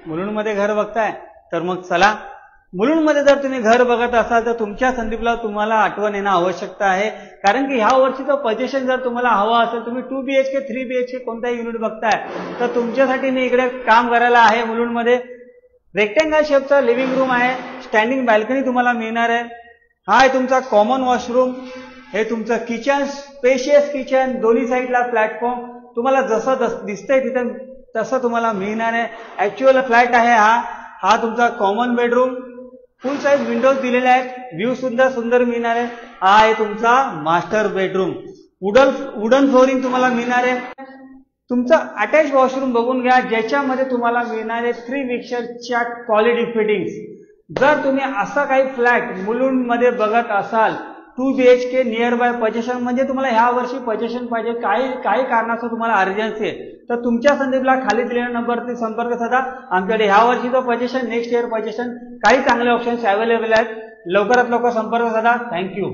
मुलुंडमध्ये घर बघताय तर मग चला. मुलुंडमध्ये जर तुम्ही घर बघत असाल तर तुमच्या संदीपला तुम्हाला आठवण येणं आवश्यकता आहे. कारण की ह्या वर्षीचं पोझिशन जर तुम्हाला हवं असेल, तुम्ही 2 BHK 3 BHK कोणताही युनिट बघताय तर तुमच्यासाठी मी इकडे काम करायला आहे. मुलुंडमध्ये रेक्टेंगल शेपचा लिव्हिंग रूम आहे, स्टँडिंग बाल्कनी तुम्हाला मिळणार आहे. हा आहे तुमचा कॉमन वॉशरूम, हे तुमचं किचन, स्पेशियस किचन, दोन्ही साईडला प्लॅटफॉर्म, तुम्हाला जसं दिसतंय तिथं तसं तुम्हाला मिळणार आहे. ऍक्च्युअल फ्लॅट आहे हा तुमचा कॉमन बेडरूम, फुल साईज विंडोज दिलेले आहेत, व्ह्यू सुद्धा सुंदर मिळणार आहे. हा आहे तुमचा मास्टर बेडरूम, वुडन फ्लोरिंग तुम्हाला मिळणार आहे. तुमचं अटॅच वॉशरूम बघून घ्या, ज्याच्यामध्ये तुम्हाला मिळणार आहे 3 मिक्सरच्या क्वालिटी फिटिंग्स. जर तुम्ही असा काही फ्लॅट मुलुंडमध्ये बघत असाल 2 BHK नियर बाय पोझिशन, म्हणजे तुम्हाला ह्या वर्षी पोझिशन पाहिजे, काही कारणास्तव तुम्हाला अर्जन्सी आहे, तर तुमच्या संदीपला खाली दिलेल्या नंबरवरती संपर्क साधा. आमच्याकडे ह्या वर्षीचं पोझिशन, नेक्स्ट इयर पोझिशन, काही चांगले ऑप्शन्स अवेलेबल आहेत. लवकरात लवकर संपर्क साधा. थँक्यू.